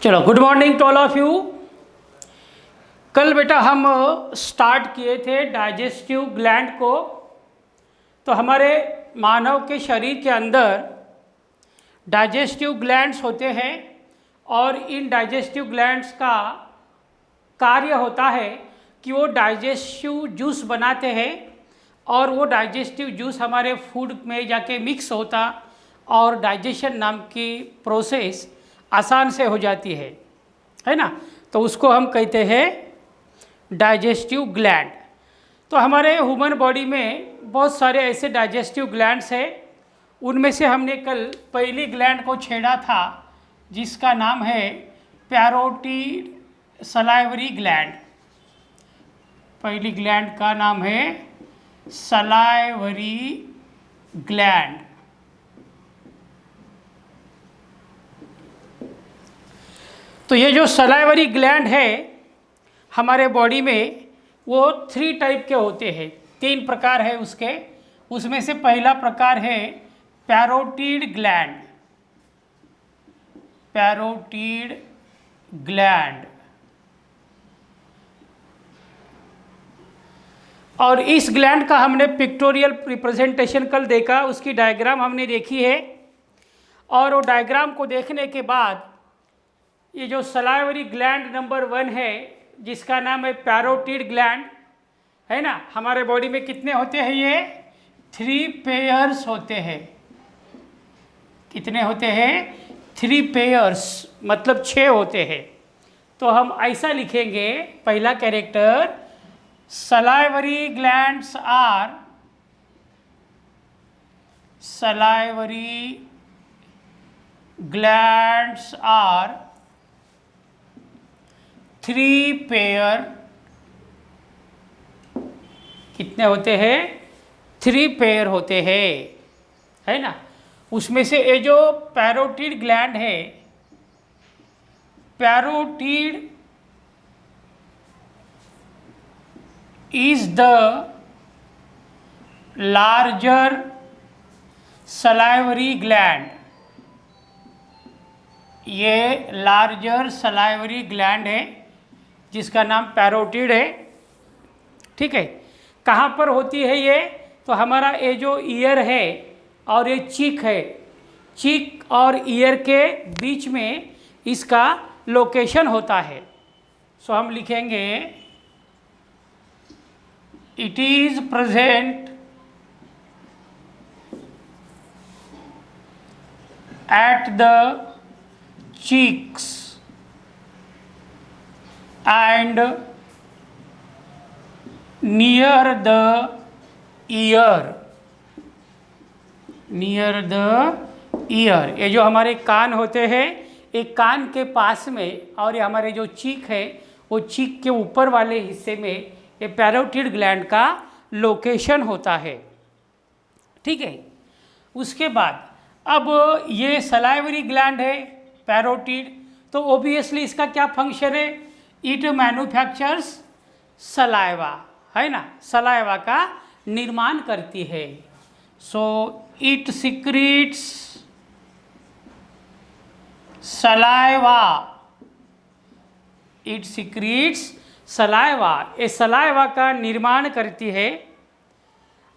चलो, good morning to all of you. कल बेटा हम स्टार्ट किए थे डाइजेस्टिव ग्लैंड को। तो हमारे मानव के शरीर के अंदर डाइजेस्टिव ग्लैंड्स होते हैं और इन डाइजेस्टिव ग्लैंड्स का कार्य होता है कि वो डाइजेस्टिव जूस बनाते हैं और वो डाइजेस्टिव जूस हमारे फूड में जाके मिक्स होता और डाइजेशन नाम की प्रोसेस आसान से हो जाती है ना। तो उसको हम कहते हैं डाइजेस्टिव ग्लैंड। तो हमारे ह्यूमन बॉडी में बहुत सारे ऐसे डाइजेस्टिव ग्लैंड्स हैं। उनमें से हमने कल पहली ग्लैंड को छेड़ा था जिसका नाम है पैरोटिड सलाइवरी ग्लैंड। पहली ग्लैंड का नाम है सलाइवरी ग्लैंड। तो ये जो सलाइवरी ग्लैंड है हमारे बॉडी में वो 3 टाइप के होते हैं, 3 प्रकार है उसके। उसमें से पहला प्रकार है पैरोटिड ग्लैंड। पैरोटिड ग्लैंड, और इस ग्लैंड का हमने पिक्टोरियल रिप्रेजेंटेशन कल देखा, उसकी डायग्राम हमने देखी है। और वो डायग्राम को देखने के बाद ये जो सलाइवरी ग्लैंड नंबर 1 है जिसका नाम है पैरोटिड ग्लैंड, है ना। हमारे बॉडी में कितने होते हैं? ये 3 पेयर्स होते हैं। कितने होते हैं? 3 पेयर्स, मतलब 6 होते हैं। तो हम ऐसा लिखेंगे, पहला character, salivary glands are, salivary glands are 3 pair. कितने होते हैं? 3 पेयर होते हैं, है ना। उसमें से ये जो पैरोटिड ग्लैंड है, parotid is the larger salivary gland. ये लार्जर सलाइवरी ग्लैंड है जिसका नाम पैरोटिड है, ठीक है। कहाँ पर होती है ये? तो हमारा ये जो ईयर है और ये चीक है, चीक और ईयर के बीच में इसका लोकेशन होता है। सो हम लिखेंगे it is present at the cheeks and near the ear, near the ear। ये जो हमारे कान होते हैं, एक कान के पास में, और ये हमारे जो चीक है वो चीक के ऊपर वाले हिस्से में ये पैरोटिड ग्लैंड का लोकेशन होता है, ठीक है। उसके बाद अब ये सलाइवरी ग्लैंड है पैरोटिड, तो ओबियसली इसका क्या फंक्शन है? इट मैन्युफैक्चर्स सलाइवा, है ना, सलाइवा का निर्माण करती है। So it secretes saliva, it secretes saliva, ये सलाइवा का निर्माण करती है।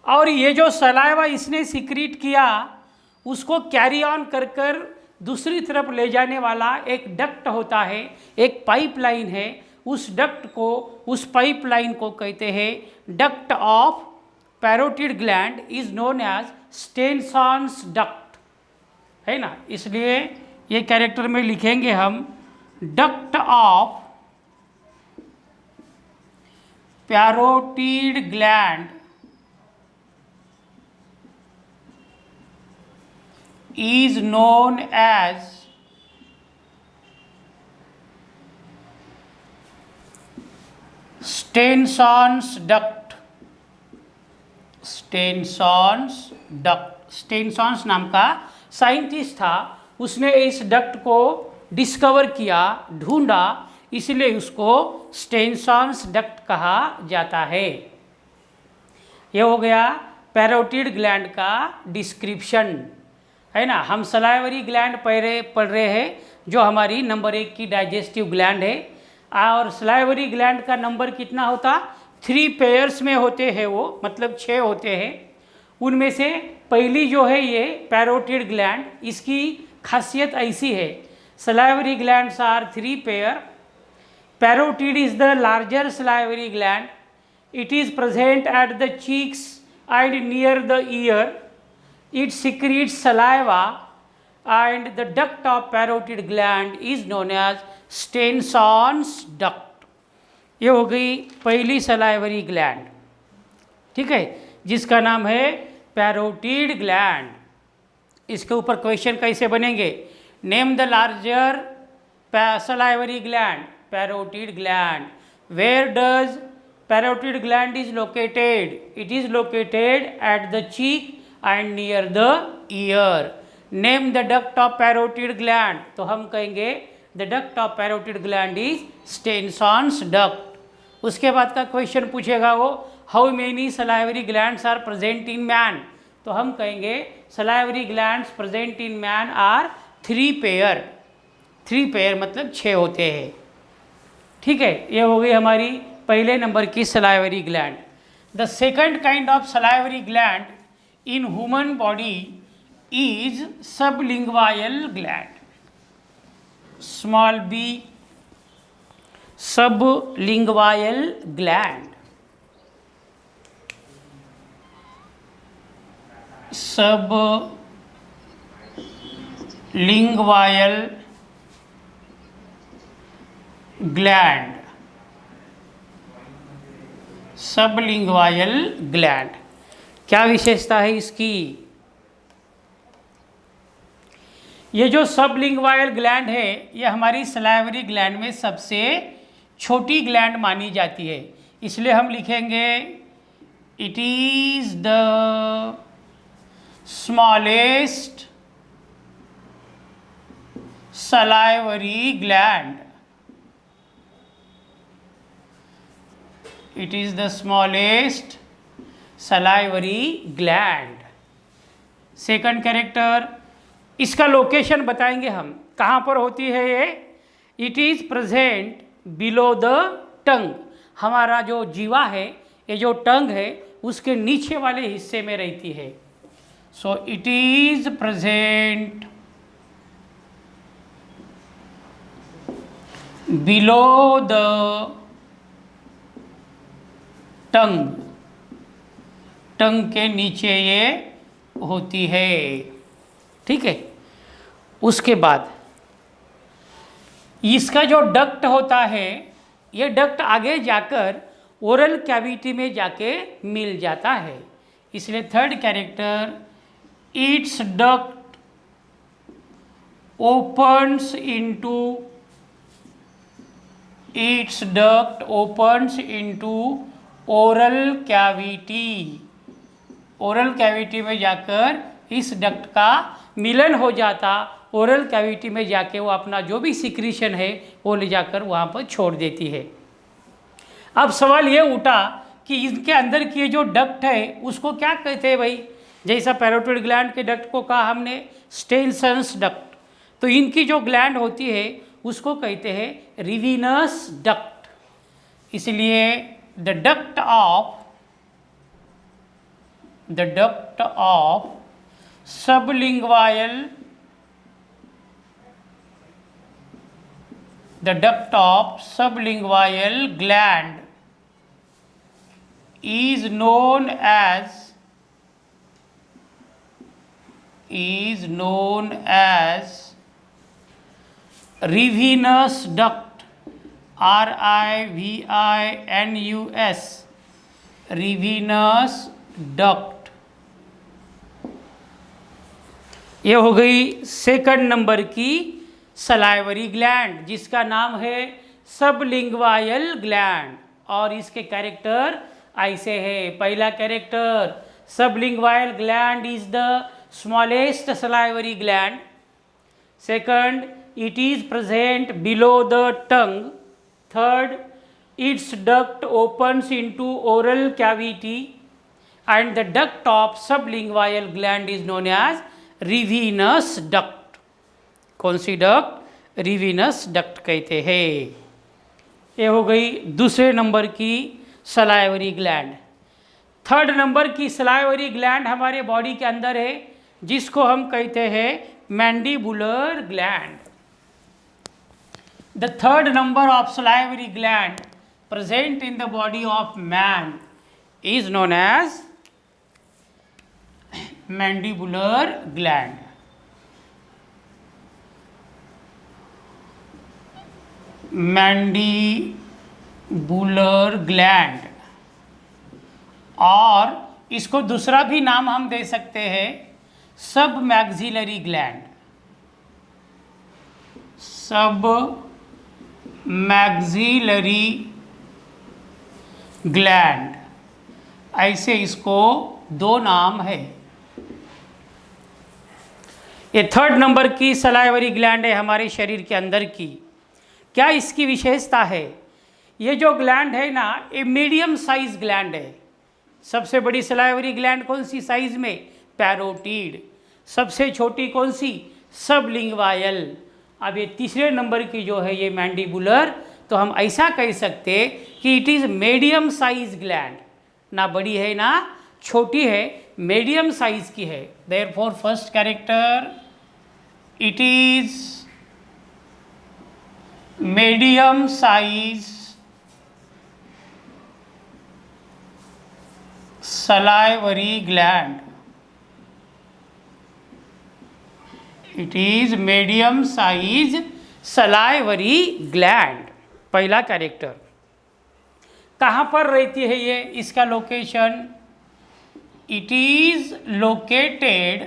और ये जो सलाइवा इसने सिक्रीट किया उसको कैरी ऑन कर कर दूसरी तरफ ले जाने वाला एक डक्ट होता है, एक पाइपलाइन है। उस डक्ट को, उस पाइपलाइन को कहते हैं duct of parotid gland, is known as Stenson's duct, है ना। इसलिए ये कैरेक्टर में लिखेंगे हम duct of parotid gland is known as Stenson's duct। Stenson's duct, Stenson's नाम का साइंटिस्ट था, उसने इस डक्ट को डिस्कवर किया, ढूंढा, इसलिए उसको स्टेनसॉन्स डक्ट कहा जाता है। ये हो गया पैरोटिड ग्लैंड का डिस्क्रिप्शन, है ना। हम सलाइवरी ग्लैंड पढ़ रहे हैं जो हमारी नंबर 1 की डाइजेस्टिव ग्लैंड है। और सलाइवरी ग्लैंड का नंबर कितना होता, 3 पेयर्स में होते हैं, वो मतलब 6 होते हैं। उनमें से पहली जो है ये पैरोटिड ग्लैंड, इसकी खासियत ऐसी है, salivary glands are 3 pair. Parotid is the larger salivary gland, it is present at the cheeks and near the ear. It secretes saliva and the duct of parotid gland is known as Stenson's duct. ये हो गई पहली salivary gland, ठीक है, जिसका नाम है parotid gland. इसके ऊपर क्वेश्चन कैसे बनेंगे, name the larger salivary gland, parotid gland. Where does parotid gland is located, it is located at the cheek and near the ear. Name the duct of parotid gland, तो हम कहेंगे the duct of parotid gland is Stenson's duct. उसके बाद का question पूछेगा वो, how many salivary glands are present in man, तो हम कहेंगे salivary glands present in man are 3 pair, 3 pair मतलब 6 होते हैं, ठीक है। ये हो गई हमारी पहले नंबर की salivary gland. The second kind of salivary gland in human body is sublingual gland, small B, sublingual gland, sublingual gland, sublingual gland. क्या विशेषता है इसकी, ये जो सबलिंग्वायल ग्लैंड है ये हमारी सलाइवरी ग्लैंड में सबसे छोटी ग्लैंड मानी जाती है, इसलिए हम लिखेंगे it is the smallest salivary gland, it is the smallest salivary gland। Second character, इसका लोकेशन बताएंगे हम, कहाँ पर होती है ये, it is present below the टंग, हमारा जो जीवा है, ये जो टंग है उसके नीचे वाले हिस्से में रहती है। So it is present below the tongue, tongue के नीचे ये होती है, ठीक है। उसके बाद इसका जो डक्ट होता है, ये डक्ट आगे जाकर ओरल कैविटी में जाके मिल जाता है, इसलिए third character, it's duct opens into, it's duct opens into oral cavity, oral cavity में जाकर इस डक्ट का मिलन हो जाता, ओरल कैविटी में जाके वो अपना जो भी सिक्रीशन है वो ले जाकर वहाँ पर छोड़ देती है। अब सवाल ये उठा कि इनके अंदर की जो डक्ट है उसको क्या कहते हैं भाई, जैसा पैरोटिड ग्लैंड के डक्ट को कहा हमने स्टेनसन्स डक्ट, तो इनकी जो ग्लैंड होती है उसको कहते हैं रिवीनस डक्ट। इसलिए the duct of sublingual, the duct of sublingual gland is known as Rivinus duct, RIVINUS, Rivinus duct. ये हो गई सेकंड नंबर की सलाइवरी ग्लैंड, जिसका नाम है सबलिंग्वायल ग्लैंड, और इसके कैरेक्टर ऐसे है। पहला character, sublingual gland is the smallest salivary gland. Second, it is present below the tongue. Third, its duct opens into oral cavity and the duct of sublingual gland is known as Rivinus duct. कौन सी duct? Rivinus duct कहते हैं। ये हो गई दूसरे number की salivary gland. Third number की salivary gland हमारे बॉडी के अंदर है, जिसको हम कहते हैं mandibular gland. The third number of salivary gland present in the body of man is known as mandibular gland. Mandibular gland, और इसको दूसरा भी नाम हम दे सकते हैं सब मैक्सिलरी ग्लैंड। सब मैक्सिलरी ग्लैंड, ऐसे इसको दो नाम है। ये थर्ड नंबर की सलाइवरी ग्लैंड है हमारे शरीर के अंदर की। क्या इसकी विशेषता है? ये जो ग्लैंड है ना, ये मीडियम साइज ग्लैंड है। सबसे बड़ी सलाइवरी ग्लैंड कौन सी साइज में? पैरोटिड। सबसे छोटी कौन सी? सबलिंगवायल। अब ये तीसरे नंबर की जो है ये मैंडिबुलर, तो हम ऐसा कह सकते कि it is medium size gland, ना बड़ी है ना छोटी है, मीडियम साइज की है। Therefore first character, it is medium size salivary gland. It is medium size salivary gland, पहला कैरेक्टर। कहाँ पर रहती है ये? इसका location, it is located,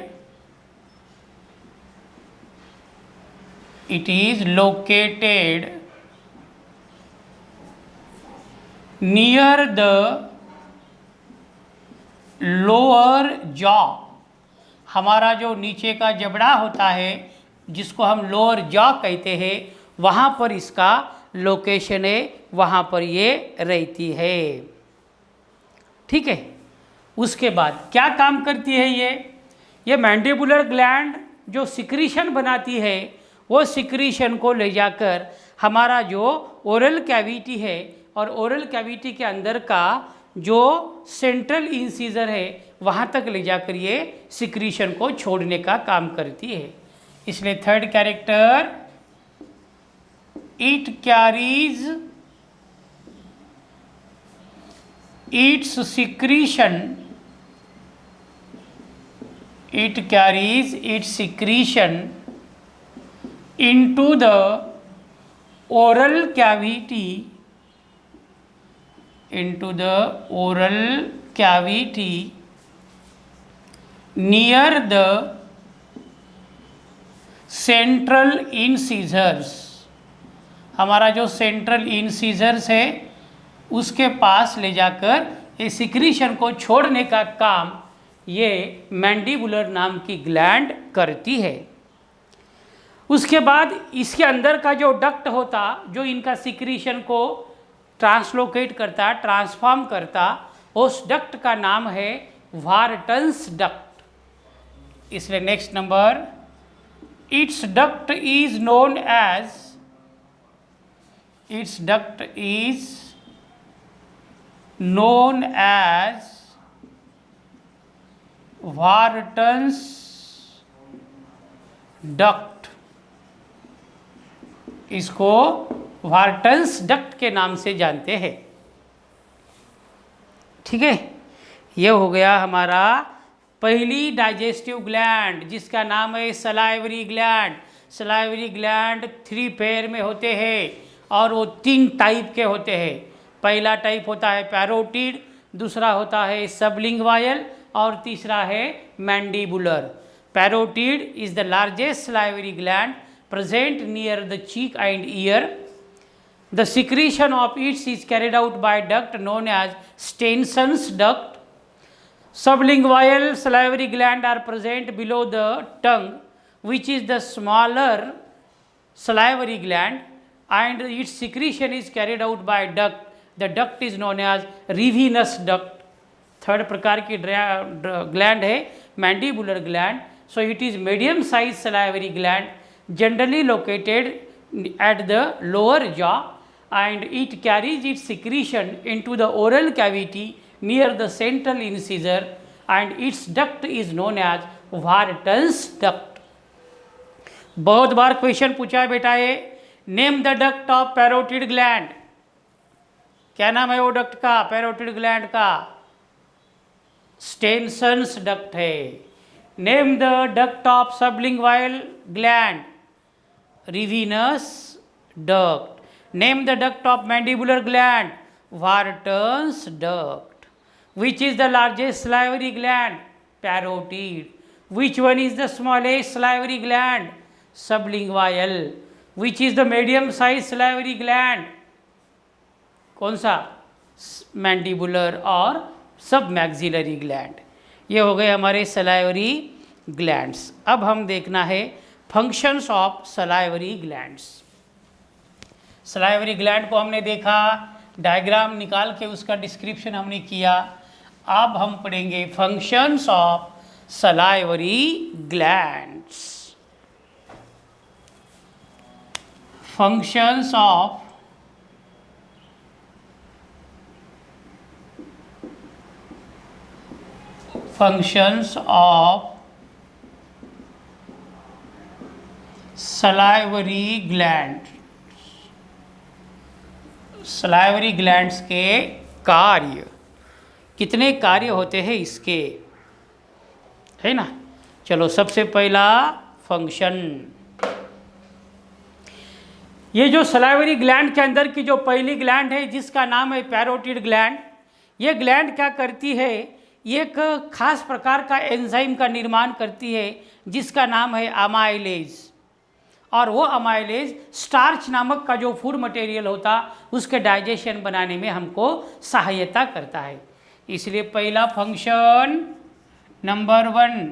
it is located near the lower jaw. हमारा जो नीचे का जबड़ा होता है, जिसको हम लोअर जॉ कहते हैं, वहाँ पर इसका लोकेशन है, वहाँ पर ये रहती है। ठीक है। उसके बाद क्या काम करती है ये मैंडिबुलर ग्लैंड जो सिक्रीशन बनाती है, वो सिक्रीशन को ले जाकर हमारा जो ओरल कैविटी है, और ओरल कैविटी के अंदर का जो सेंट्रल इंसीजर है, वहाँ तक ले जाकर ये सिक्रीशन को छोड़ने का काम करती है। इसलिए third character, it carries its secretion, it carries its secretion into the oral cavity, into the oral cavity near the central incisors। हमारा जो सेंट्रल इंसीजर्स है उसके पास ले जाकर ये सिक्रीशन को छोड़ने का काम ये मैंडिबुलर नाम की ग्लैंड करती है। उसके बाद इसके अंदर का जो डक्ट होता, जो इनका सिक्रीशन को ट्रांसलोकेट करता, ट्रांसफॉर्म करता, उस डक्ट का नाम है वार्टन्स डक्ट। इसलिए next number, it's duct is known as, its duct is known as Wharton's duct। इसको वार्टन्स डक्ट के नाम से जानते हैं। ठीक है। ये हो गया हमारा पहली डाइजेस्टिव ग्लैंड, जिसका नाम है salivary gland. Salivary gland 3 pair में होते हैं, और वो 3 टाइप के होते हैं। पहला टाइप होता है पैरोटिड, दूसरा होता है सबलिंगवायल, और तीसरा है mandibular. Parotid is the largest salivary gland present near the cheek and ear. The secretion of its is carried out by duct known as Stenson's duct. Sublingual salivary gland are present below the tongue, which is the smaller salivary gland, and its secretion is carried out by duct. The duct is known as revenous duct. Third प्रकार की gland है mandibular gland. So it is medium size salivary gland generally located at the lower jaw, and it carries its secretion into the oral cavity near the central incisor, and its duct is known as Wharton's duct. बहुत बार question पूछा है बेटा ये, name the duct of parotid gland, क्या नाम है वो duct का, पैरोटिड ग्लैंड का? स्टेनसन्स डक्ट है। Name the duct of sublingual gland, Rivinus duct. Name the duct of mandibular gland, Wharton's duct. Which is the largest salivary gland? Parotid. Which one is the smallest salivary gland? Sublingual. Which is the medium sized salivary gland? कौन सा? Mandibular और सब maxillary gland. ये हो गए हमारे salivary glands. अब हम देखना है functions of salivary glands. Salivary gland को हमने देखा, डायग्राम निकाल के उसका डिस्क्रिप्शन हमने किया। अब हम पढ़ेंगे functions of salivary glands. Functions of salivary gland. Salivary glands के कार्य, कितने कार्य होते हैं इसके, है ना। चलो सबसे पहला फंक्शन, ये जो सलाइवरी ग्लैंड के अंदर की जो पहली ग्लैंड है जिसका नाम है पैरोटिड ग्लैंड, ये ग्लैंड क्या करती है, एक खास प्रकार का एंजाइम का निर्माण करती है जिसका नाम है अमाइलेज। और वो अमाइलेज स्टार्च नामक का जो फूड मटेरियल होता उसके डाइजेशन बनाने में हमको सहायता करता है। इसलिए पहला function number 1,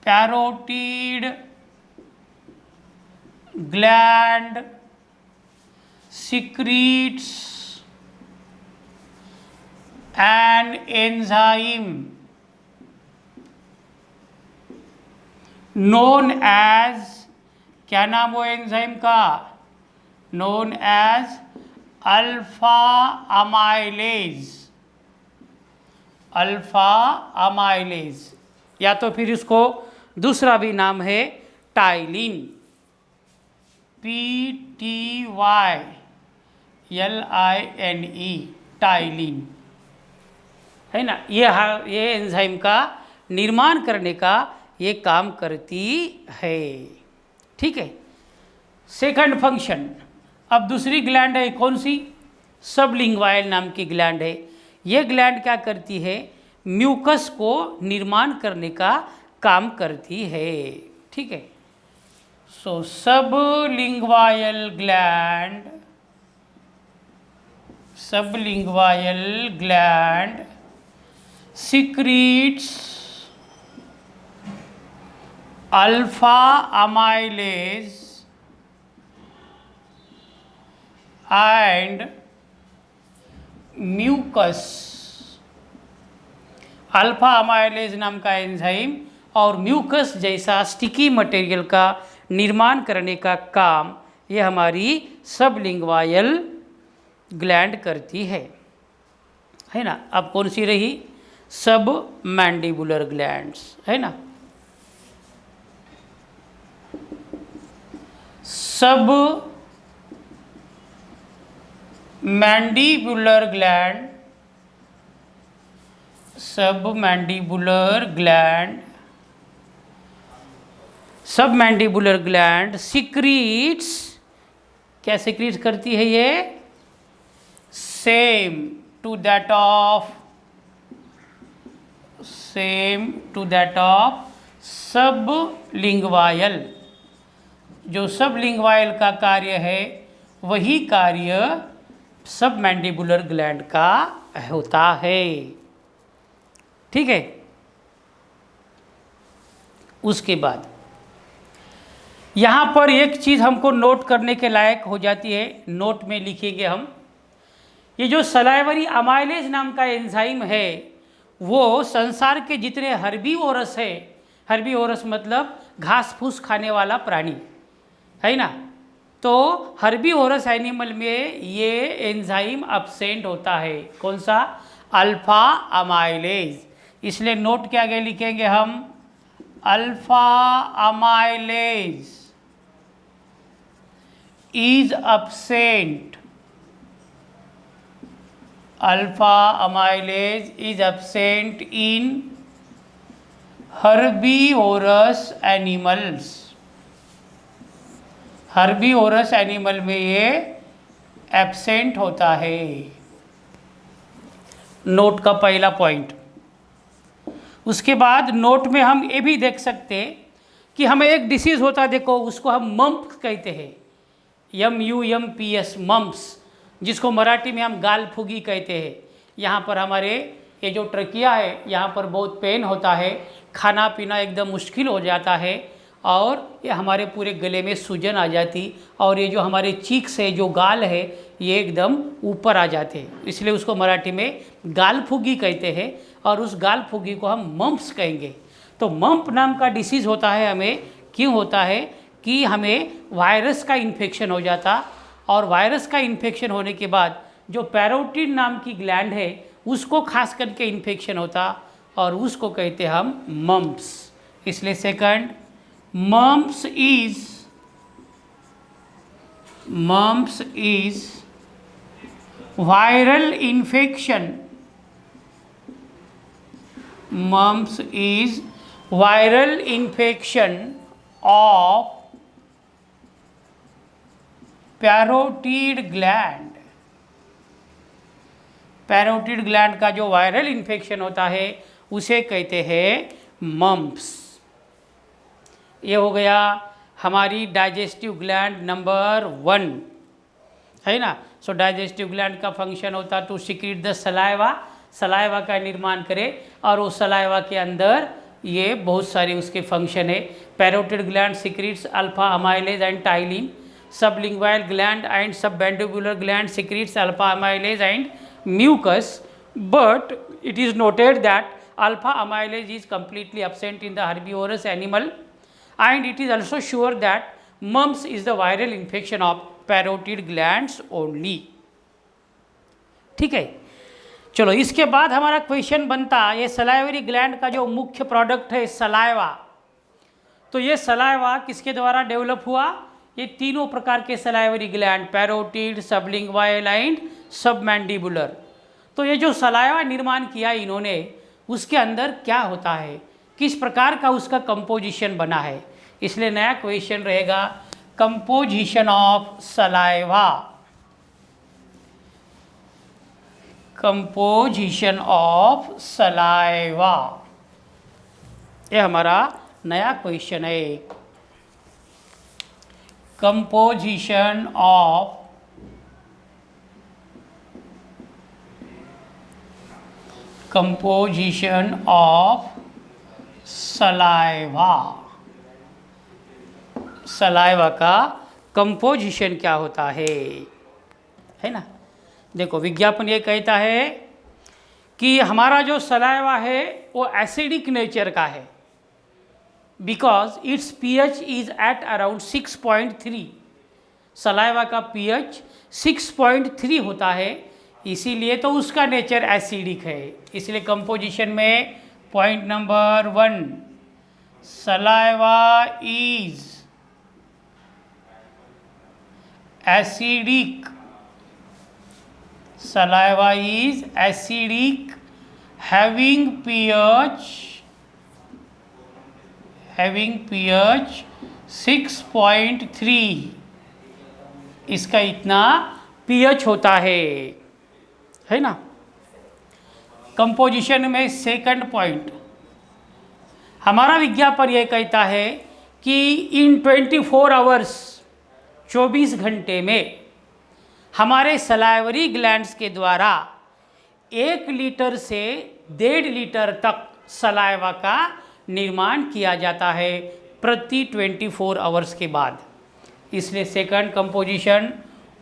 parotid gland secretes an enzyme known as, क्या नाम वो एंजाइम का, known as alpha amylase. Alpha amylase, या तो फिर इसको दूसरा भी नाम है टाइलिन, PTYLINE, टाइलिन, है ना। ये एंजाइम का निर्माण करने का ये काम करती है, ठीक है। सेकंड फंक्शन, अब दूसरी ग्लैंड है, कौन सी? सबलिंगवाइल नाम की ग्लैंड है। ये ग्लैंड क्या करती है, म्यूकस को निर्माण करने का काम करती है, ठीक है। So sublingual gland, secretes alpha amylase and mucus। Alpha amylase नाम का एंजाइम और म्यूकस जैसा स्टिकी मटेरियल का निर्माण करने का काम ये हमारी सबलिंगवाइल ग्लैंड करती है ना। अब कौन सी रही? सब मैंडिबुलर ग्लैंड्स, है ना। Submandibular gland, submandibular gland secretes, क्या सिक्रीट करती है ये? Same to that of sublingual. जो सबलिंगवाइल का कार्य है वही कार्य सब मैंडिबुलर ग्लैंड का होता है, ठीक है। उसके बाद यहाँ पर एक चीज़ हमको नोट करने के लायक हो जाती है, नोट में लिखेंगे हम। ये जो सलाइवरी अमाइलेज नाम का एंजाइम है वो संसार के जितने हर्बीवोरस है, हर्बीवोरस मतलब घास फूस खाने वाला प्राणी, है ना, तो हर्बीवोरस एनिमल में ये एंजाइम एब्सेंट होता है। कौन सा? Alpha amylase. इसलिए नोट के आगे लिखेंगे हम alpha amylase is absent. Alpha amylase is absent in herbivorous animals. Herbivorous animal में ये एब्सेंट होता है। नोट का पहला पॉइंट। उसके बाद नोट में हम ये भी देख सकते हैं कि हमें एक डिसीज होता है, देखो उसको हम मम्प्स कहते हैं, MUMPS, मम्प्स, जिसको मराठी में हम गाल फुगी कहते हैं। यहाँ पर हमारे ये जो ट्रकिया है यहाँ पर बहुत पेन होता है, खाना पीना एकदम मुश्किल हो जाता है और ये हमारे पूरे गले में सूजन आ जाती और ये जो हमारे चीक्स है, जो गाल है, ये एकदम ऊपर आ जाते हैं, इसलिए उसको मराठी में गाल फुगी कहते हैं और उस गाल फुगी को हम मम्प्स कहेंगे। तो मम्प नाम का डिसीज़ होता है हमें, क्यों होता है कि हमें वायरस का इन्फेक्शन हो जाता और वायरस का इन्फेक्शन होने के बाद जो पैरोटिड नाम की ग्लैंड है उसको खास करके इन्फेक्शन होता और उसको कहते हम मम्प्स। इसलिए second, mumps is viral infection. Mumps is viral infection of parotid gland. Parotid gland का जो वायरल इन्फेक्शन होता है उसे कहते हैं मम्प्स। ये हो गया हमारी डाइजेस्टिव ग्लैंड नंबर 1, है ना। सो डाइजेस्टिव ग्लैंड का फंक्शन होता to secrete the saliva, saliva का निर्माण करे और उस सलाइवा के अंदर ये बहुत सारे उसके फंक्शन है। Parotid gland secretes alpha amylase and ptyalin. Sublingual gland and submandibular gland secretes alpha amylase and mucus, but it is noted that alpha amylase is completely absent in the herbivorous animal and it is also sure that mumps is the viral infection of parotid glands only। ठीक है, चलो इसके बाद हमारा question बनता, ये salivary gland का जो मुख्य प्रोडक्ट है सलाइवा, तो ये सलाइवा किसके द्वारा डेवलप हुआ? ये तीनों प्रकार के salivary gland, parotid, sublingual and submandibular. तो ये जो सलाइवा निर्माण किया इन्होंने, उसके अंदर क्या होता है, किस प्रकार का उसका कंपोजिशन बना है, इसलिए नया क्वेश्चन रहेगा composition of saliva. Composition of saliva, ये हमारा नया क्वेश्चन है। Composition of saliva. सलाइवा का कंपोजिशन क्या होता है ना। देखो विज्ञापन ये कहता है कि हमारा जो सलाइवा है वो एसिडिक नेचर का है, because it's pH is at around 6.3। Saliva का pH 6.3 होता है, इसीलिए तो उसका नेचर एसिडिक है। इसलिए कंपोजिशन में point number 1, saliva is acidic. Saliva is acidic having pH 6.3, इसका इतना pH होता है ना। कंपोजिशन में सेकंड पॉइंट, हमारा विज्ञापन यह कहता है कि इन 24 आवर्स, 24 घंटे में हमारे सलाइवरी ग्लैंड्स के द्वारा 1 लीटर से 1.5 लीटर तक सलाइवा का निर्माण किया जाता है प्रति 24 आवर्स के बाद। इसलिए second composition,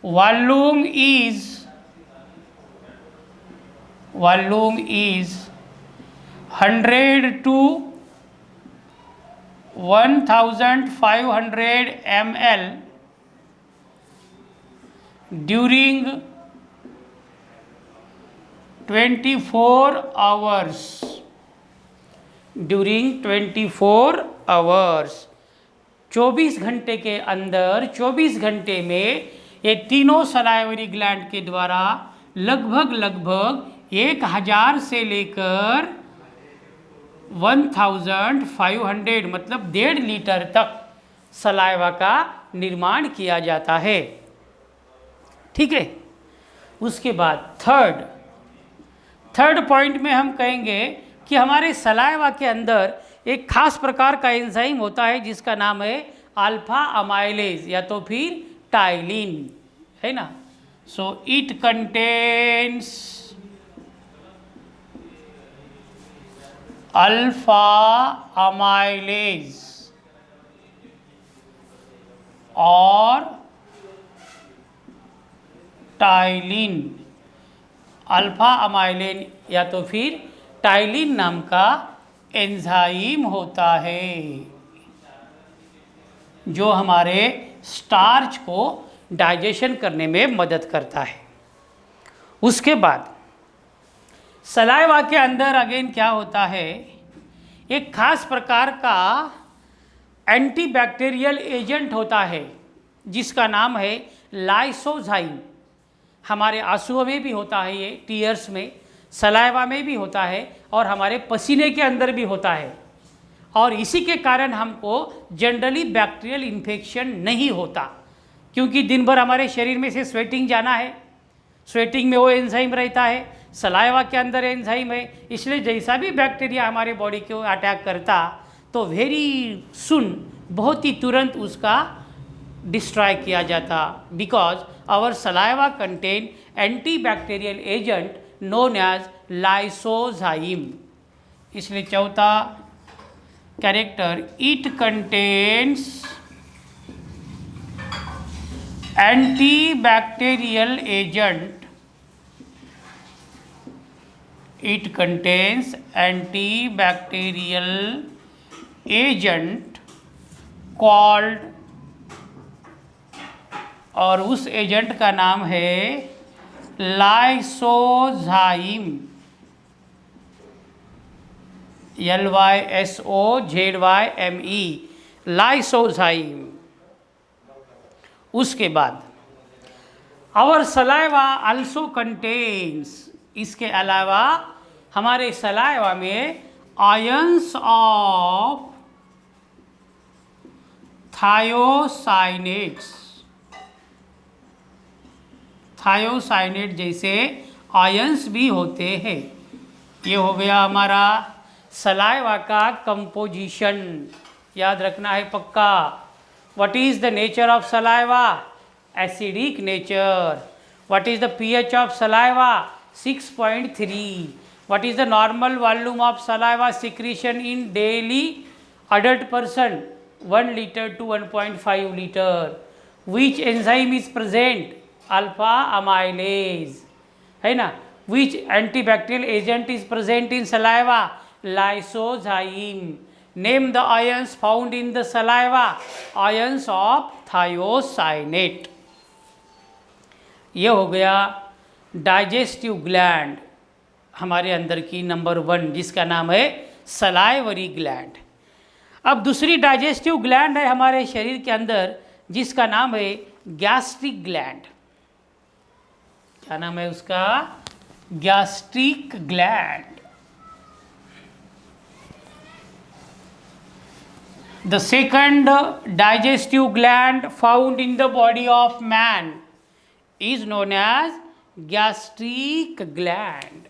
volume is 100 to 1500 ml during 24 hours, during 24 hours, 24 घंटे के अंदर, 24 घंटे में ये तीनों सलाइवरी ग्लैंड के द्वारा लगभग 1000 से लेकर 1500 मतलब 1.5 लीटर तक सलाइवा का निर्माण किया जाता है। ठीक है। उसके बाद थर्ड पॉइंट में हम कहेंगे कि हमारे सलाइवा के अंदर एक खास प्रकार का एंजाइम होता है जिसका नाम है अल्फा अमाइलेज या तो फिर टाइलिन, है ना। So it contains alpha amylase और टाइलिन, अल्फा अमाइलिन या तो फिर टाइलिन नाम का एंजाइम होता है जो हमारे स्टार्च को डाइजेशन करने में मदद करता है। उसके बाद सलाइवा के अंदर अगेन क्या होता है, एक खास प्रकार का एंटीबैक्टीरियल एजेंट होता है जिसका नाम है लाइसोजाइम। हमारे आंसुओं में भी होता है, ये टीयर्स में, सलाइवा में भी होता है और हमारे पसीने के अंदर भी होता है। और इसी के कारण हमको जनरली बैक्टीरियल इन्फेक्शन नहीं होता, क्योंकि दिन भर हमारे शरीर में से स्वेटिंग जाना है, स्वेटिंग में वो एंजाइम रहता है, सलाइवा के अंदर एंजाइम है, इसलिए जैसा भी बैक्टीरिया हमारे बॉडी को अटैक करता तो वेरी सुन, बहुत ही तुरंत उसका डिस्ट्रॉय किया जाता, because our saliva contain antibacterial agent known as lysozyme. इसलिए चौथा character, it contains antibacterial agent, it contains antibacterial agent called, और उस एजेंट का नाम है लाइसोजाइम, LYSOZYME, लाइसोजाइम। उसके बाद आवर सलाइवा आल्सो कंटेन्स, इसके अलावा हमारे सलाइवा में आयंस ऑफ थायोसाइनेट्स, थायोसाइनेट जैसे आयंस भी होते हैं। ये हो गया हमारा सलाइवा का कंपोजिशन, याद रखना है पक्का। What is the nature of saliva? Acidic nature. What is the pH of saliva? 6.3. What is the normal volume of saliva secretion in daily adult person? 1 liter to 1.5 liter. Which enzyme is present? Alpha amylase, है ना। Which antibacterial agent is present in saliva? Lysozyme. Name the ions found in the saliva. Ions of thiocyanate. ये हो गया digestive gland हमारे अंदर की number 1, जिसका नाम है सलाइवरी ग्लैंड। अब दूसरी डाइजेस्टिव ग्लैंड है हमारे शरीर के अंदर जिसका नाम है गैस्ट्रिक ग्लैंड। क्या नाम है उसका? Gastric gland. The second digestive gland found in the body of man is known as gastric gland.